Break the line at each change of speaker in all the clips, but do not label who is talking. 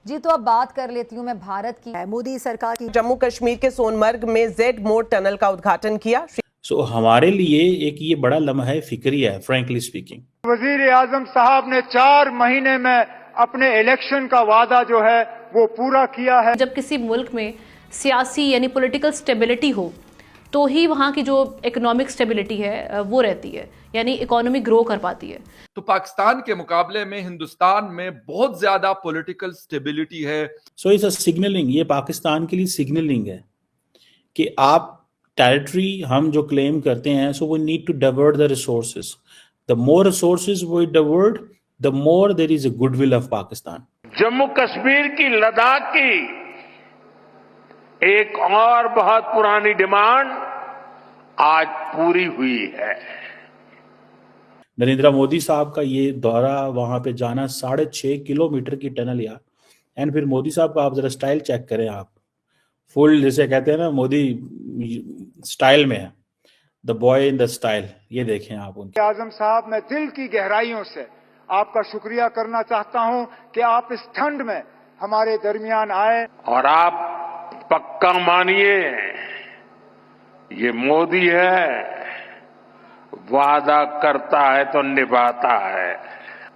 जी तो अब बात कर लेती हूँ मैं भारत की। मोदी सरकार की
जम्मू कश्मीर के सोनमर्ग में जेड मोड टनल का उद्घाटन किया।
हमारे लिए एक ये बड़ा लम्हा है, फिक्री है, फ्रैंकली स्पीकिंग।
वजीर आजम साहब ने 4 महीने में अपने इलेक्शन का वादा जो है वो पूरा किया है।
जब किसी मुल्क में सियासी यानी पॉलिटिकल स्टेबिलिटी हो तो ही वहाँ की जो इकोनॉमिक स्टेबिलिटी है वो रहती है, यानी इकोनॉमी ग्रो कर पाती है।
तो पाकिस्तान के मुकाबले में हिंदुस्तान में बहुत ज्यादा पॉलिटिकल स्टेबिलिटी है।
सो इट्स अ सिग्नलिंग, ये पाकिस्तान के लिए सिग्नलिंग है कि आप टेरिटरी हम जो क्लेम करते हैं, so we need to divert the resources. The more resources we divert, the more there is a goodwill of Pakistan.
Jammu Kashmir की, लद्दाख की एक और बहुत पुरानी डिमांड आज पूरी हुई है।
नरेंद्र मोदी साहब का ये दौरा, वहां पे जाना 6.5 किलोमीटर की टनल यार। एंड फिर मोदी साहब का आप जरा स्टाइल चेक करें, आप फुल जैसे कहते हैं ना, मोदी स्टाइल में है, the boy in the style. ये देखें आप उनके।
आजम साहब, मैं दिल की गहराइयों से आपका शुक्रिया करना चाहता हूं कि आप इस ठंड में हमारे दरमियान आए।
और आप पक्का मानिए, ये मोदी है, वादा करता है तो निभाता है।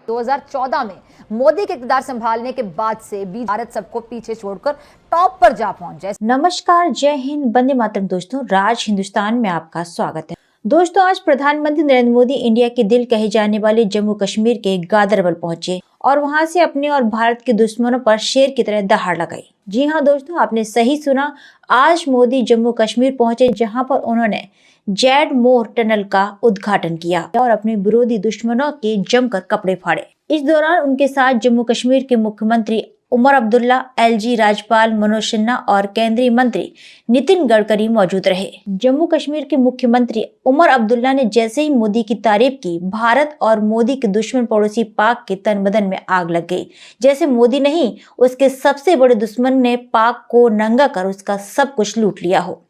2014 में मोदी के इक़्तिदार संभालने के बाद से भी भारत सबको पीछे छोड़कर टॉप पर जा पहुंचा है।
नमस्कार, जय हिंद, वंदे मातरम। दोस्तों, राज हिंदुस्तान में आपका स्वागत है। दोस्तों, आज प्रधानमंत्री नरेंद्र मोदी इंडिया के दिल कहे जाने वाले जम्मू कश्मीर के गांदरबल पहुंचे और वहां से अपने और भारत के दुश्मनों पर शेर की तरह दहाड़ लगाई। जी हाँ दोस्तों, आपने सही सुना, आज मोदी जम्मू कश्मीर पहुंचे, जहां पर उन्होंने जेड मोर टनल का उद्घाटन किया और अपने विरोधी दुश्मनों के जमकर कपड़े फाड़े। इस दौरान उनके साथ जम्मू कश्मीर के मुख्यमंत्री उमर अब्दुल्ला, एलजी राज्यपाल मनोज सिन्हा और केंद्रीय मंत्री नितिन गडकरी मौजूद रहे। जम्मू कश्मीर के मुख्यमंत्री उमर अब्दुल्ला ने जैसे ही मोदी की तारीफ की, भारत और मोदी के दुश्मन पड़ोसी पाक के तन बदन में आग लग गई। जैसे मोदी नहीं, उसके सबसे बड़े दुश्मन ने पाक को नंगा कर उसका सब कुछ लूट लिया हो।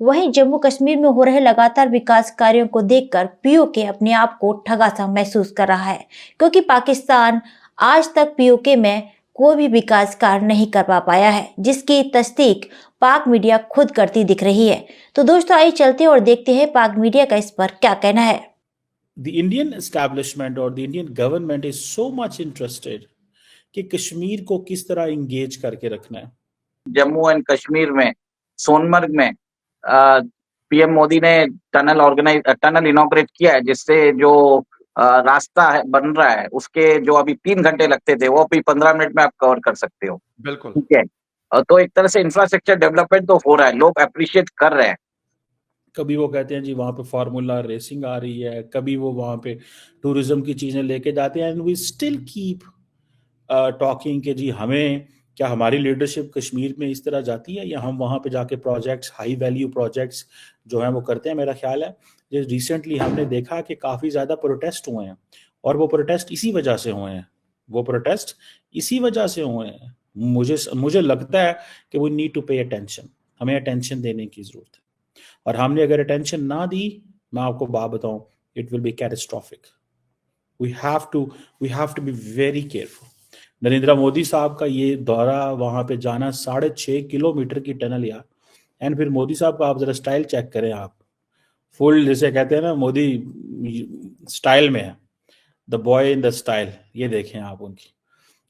वहीं जम्मू कश्मीर में हो रहे लगातार विकास कार्यों को देखकर पीओके अपने आप को ठगा सा महसूस कर रहा है, क्योंकि पाकिस्तान आज तक पीओके में कोई भी विकास कार्य नहीं कर पाया है, जिसकी तस्दीक पाक मीडिया खुद करती दिख रही है। तो दोस्तों, आइए चलते हैं और देखते हैं पाक मीडिया का इस पर क्या कहना है।
The Indian establishment और the Indian government is so much interested कि कश्मीर को किस तरह इंगेज करके रखना है।
जम्मू एंड कश्मीर में सोनमर्ग में पीएम मोदी ने टनल इनॉग्रेट किया है, जिससे जो रास्ता है बन रहा है, उसके जो अभी 3 घंटे लगते थे वो अभी 15 मिनट में आप कवर कर सकते हो।
बिल्कुल
ठीक है। तो एक तरह से इंफ्रास्ट्रक्चर डेवलपमेंट तो हो रहा है, लोग अप्रिशिएट कर रहे हैं।
कभी वो कहते हैं जी वहाँ पे फार्मूला रेसिंग आ रही है, कभी वो वहाँ पे टूरिज्म की चीजें लेके जाते हैं, and we still keep talking कि जी हमें क्या, हमारी लीडरशिप कश्मीर में इस तरह जाती है या हम वहाँ पे जाके प्रोजेक्ट्स, हाई वैल्यू प्रोजेक्ट्स जो हैं वो करते हैं। मेरा ख्याल है जो रिसेंटली हमने देखा कि काफ़ी ज़्यादा प्रोटेस्ट हुए हैं, और वो प्रोटेस्ट इसी वजह से हुए हैं। मुझे लगता है कि we need to pay attention, हमें अटेंशन देने की ज़रूरत है, और हमने अगर अटेंशन ना दी, मैं आपको बात बताऊं, it will be catastrophic. We have to be very careful. Narendra Modi साहब का ये दौरा, वहां पे जाना 6.5 किलोमीटर की टनल यार। एंड फिर मोदी साहब का आप जरा स्टाइल चेक करें, आप फुल जैसे कहते हैं ना, मोदी स्टाइल में है, the boy in the style. ये देखें आप उनकी।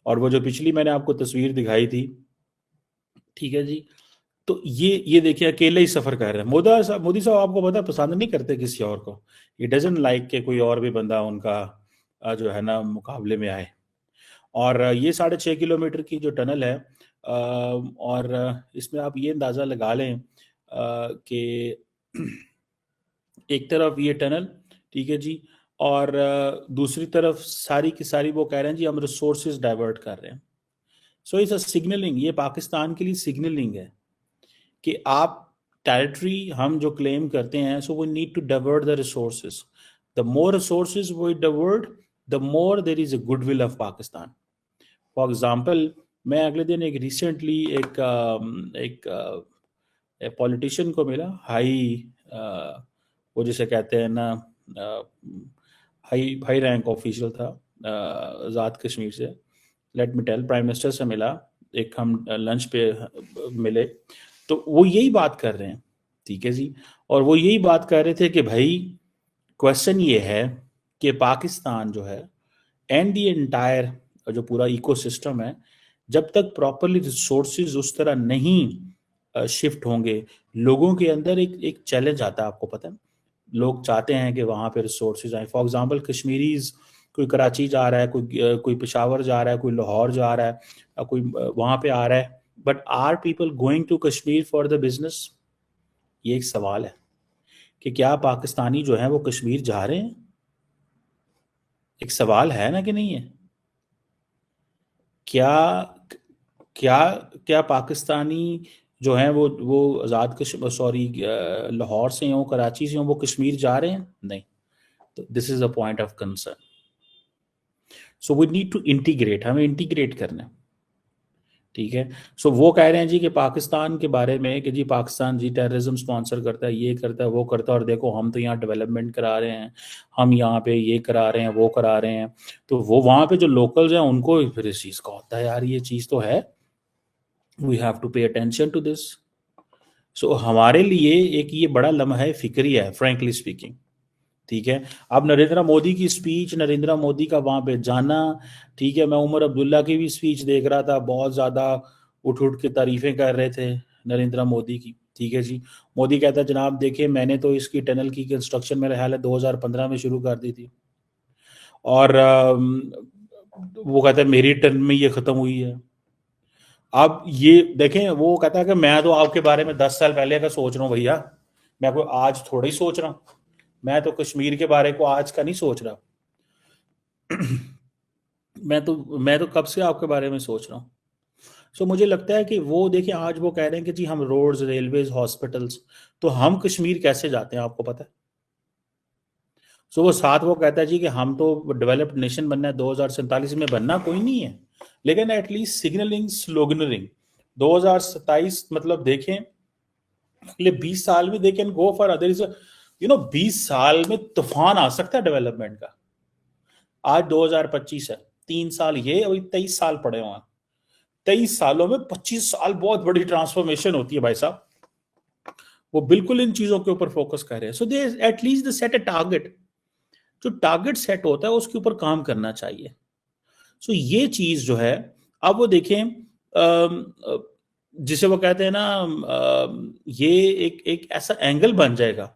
और वो जो पिछली मैंने आपको तस्वीर दिखाई थी, ठीक है जी, तो ये देखिए अकेले ही सफर कर रहे हैं। मोदी साहब आपको पता पसंद नहीं करते किसी और को, ये डजंट लाइक के कोई और भी बंदा उनका जो है ना मुकाबले में आए। और ये 6.5 किलोमीटर की जो टनल है, और इसमें आप ये अंदाज़ा लगा लें कि एक तरफ ये टनल, ठीक है जी, और दूसरी तरफ सारी की सारी वो कह रहे हैं जी हम रिसोर्सेज डाइवर्ट कर रहे हैं। सो इट्स अ सिग्नलिंग, ये पाकिस्तान के लिए सिग्नलिंग है कि आप टेरिटरी हम जो क्लेम करते हैं, so we need to divert the resources. The more resources we divert, the more there is a goodwill of Pakistan. For example, मैं अगले दिन एक पॉलिटिशियन को मिला, वो जिसे कहते हैं ना हाई रैंक ऑफिशियल था, आज़ाद कश्मीर से, let me tell, prime minister से मिला, एक हम लंच पे मिले, तो वो यही बात कर रहे हैं, ठीक है जी। और वो यही बात कर रहे थे कि भाई क्वेश्चन ये है कि पाकिस्तान जो है एंड दी एंटायर जो पूरा इकोसिस्टम है, जब तक प्रॉपरली रिसोर्सेज उस तरह नहीं शिफ्ट होंगे, लोगों के अंदर एक चैलेंज आता है, आपको पता है, लोग चाहते हैं कि वहाँ पे रिसोर्सेज आए। फॉर एग्जांपल कश्मीरीज, कोई कराची जा रहा है, कोई पेशावर जा रहा है, कोई लाहौर जा रहा है, कोई वहाँ पे आ रहा है, but are people going to Kashmir for the business? ये एक सवाल है कि क्या पाकिस्तानी जो है वो कश्मीर जा रहे हैं? एक सवाल है ना कि नहीं है? क्या क्या क्या पाकिस्तानी जो हैं वो आज़ाद कश्मीर, सॉरी, लाहौर से हों, कराची से हों, वो कश्मीर जा रहे हैं? नहीं। तो this is a point of concern. So we need to integrate, हमें इंटीग्रेट करना है, ठीक है। सो वो कह रहे हैं जी कि पाकिस्तान के बारे में कि जी पाकिस्तान जी टेररिज्म स्पॉन्सर करता है, ये करता है, वो करता है, और देखो हम तो यहाँ डेवलपमेंट करा रहे हैं, हम यहाँ पे ये करा रहे हैं, वो करा रहे हैं। तो वो वहाँ पे जो लोकल्स हैं उनको फिर इस चीज़ का होता है, यार ये चीज़ तो है, we have to pay attention to this. So हमारे लिए एक ये बड़ा लम्हा है फिक्री है, फ्रैंकली स्पीकिंग, ठीक है। अब नरेंद्र मोदी की स्पीच, नरेंद्र मोदी का वहाँ पे जाना, ठीक है। मैं उमर अब्दुल्ला की भी स्पीच देख रहा था, बहुत ज़्यादा उठ के तारीफ़ें कर रहे थे नरेंद्र मोदी की, ठीक है जी। मोदी कहता है जनाब देखिए मैंने तो इसकी टनल की कंस्ट्रक्शन मेरा ख्याल है 2015 में शुरू कर दी थी, और वो कहता है मेरी टर्म में ये ख़त्म हुई है। अब ये देखें, वो कहता है कि मैं तो आपके बारे में 10 साल पहले का सोच रहा हूँ भैया, मैं कोई आज थोड़ा ही सोच रहा हूँ, मैं तो कश्मीर के बारे को आज का नहीं सोच रहा मैं तो कब से आपके बारे में सोच रहा हूँ। सो मुझे लगता है कि वो देखिए आज वो कह रहे हैं कि जी हम रोड्स, रेलवेज, हॉस्पिटल्स, तो हम कश्मीर कैसे जाते हैं आपको पता है? सो वो साथ वो कहता है जी कि हम तो डेवलप्ड नेशन बनना है, 2047 में बनना कोई नहीं है, लेकिन एटलीस्ट सिग्नलिंग, स्लोगनरिंग 2027 मतलब देखें अगले 20 साल में they can go for other is 20 साल में तूफान आ सकता है डेवलपमेंट का। आज 2025 है, 3 साल ये और 23 साल पड़े हुए हैं, 23 सालों में 25 साल बहुत बड़ी ट्रांसफॉर्मेशन होती है भाई साहब। वो बिल्कुल इन चीजों के ऊपर फोकस कर रहे हैं। So they at least they set a target, जो टारगेट सेट होता है उसके ऊपर काम करना चाहिए। सो ये चीज जो है, अब वो देखें जिसे वो कहते हैं ना, ये एक ऐसा एंगल बन जाएगा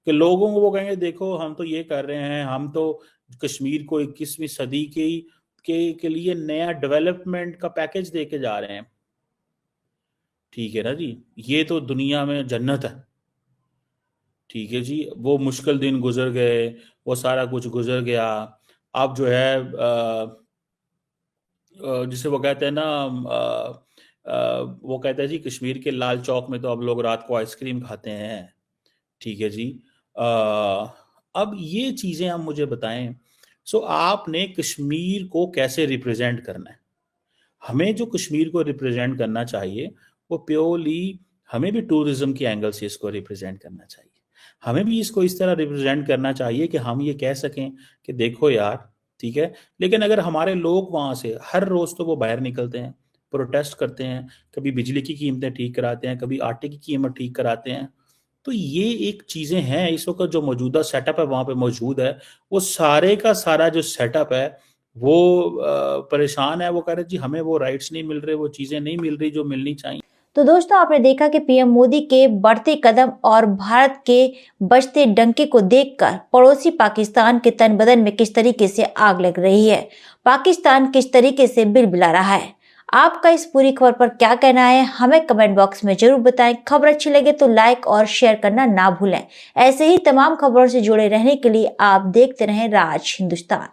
कि लोगों को वो कहेंगे देखो हम तो ये कर रहे हैं, हम तो कश्मीर को 21वीं सदी के लिए नया डेवलपमेंट का पैकेज देके जा रहे हैं, ठीक है ना जी, ये तो दुनिया में जन्नत है, ठीक है जी। वो मुश्किल दिन गुजर गए, वो सारा कुछ गुजर गया, अब जो है जिसे वो कहते हैं ना, वो कहते हैं जी कश्मीर के लाल चौक में तो अब लोग रात को आइसक्रीम खाते हैं, ठीक है जी। अब ये चीजें आप मुझे बताएं, सो आपने कश्मीर को कैसे रिप्रेजेंट करना है? हमें जो कश्मीर को रिप्रेजेंट करना चाहिए वो प्योरली, हमें भी टूरिज्म के एंगल से इसको रिप्रेजेंट करना चाहिए, हमें भी इसको इस तरह रिप्रेजेंट करना चाहिए कि हम ये कह सकें कि देखो यार, ठीक है। लेकिन अगर हमारे लोग वहां से हर रोज तो वो बाहर निकलते हैं, प्रोटेस्ट करते हैं, कभी बिजली की कीमतें ठीक कराते हैं, कभी आटे की कीमत ठीक कराते हैं, तो ये एक चीजें हैं इस वक्त जो मौजूदा सेटअप है वहां पे मौजूद है, वो सारे का सारा जो सेटअप है वो परेशान है। वो कह रहे जी हमें वो राइट्स नहीं मिल रहे, वो चीजें नहीं मिल रही जो मिलनी चाहिए।
तो दोस्तों आपने देखा कि पीएम मोदी के बढ़ते कदम और भारत के बजते डंके को देखकर पड़ोसी पाकिस्तान के तन बदन में किस तरीके से आग लग रही है, पाकिस्तान किस तरीके से बिलबिला रहा है। आपका इस पूरी खबर पर क्या कहना है हमें कमेंट बॉक्स में जरूर बताएं। खबर अच्छी लगे तो लाइक और शेयर करना ना भूलें। ऐसे ही तमाम खबरों से जुड़े रहने के लिए आप देखते रहें राज हिंदुस्तान।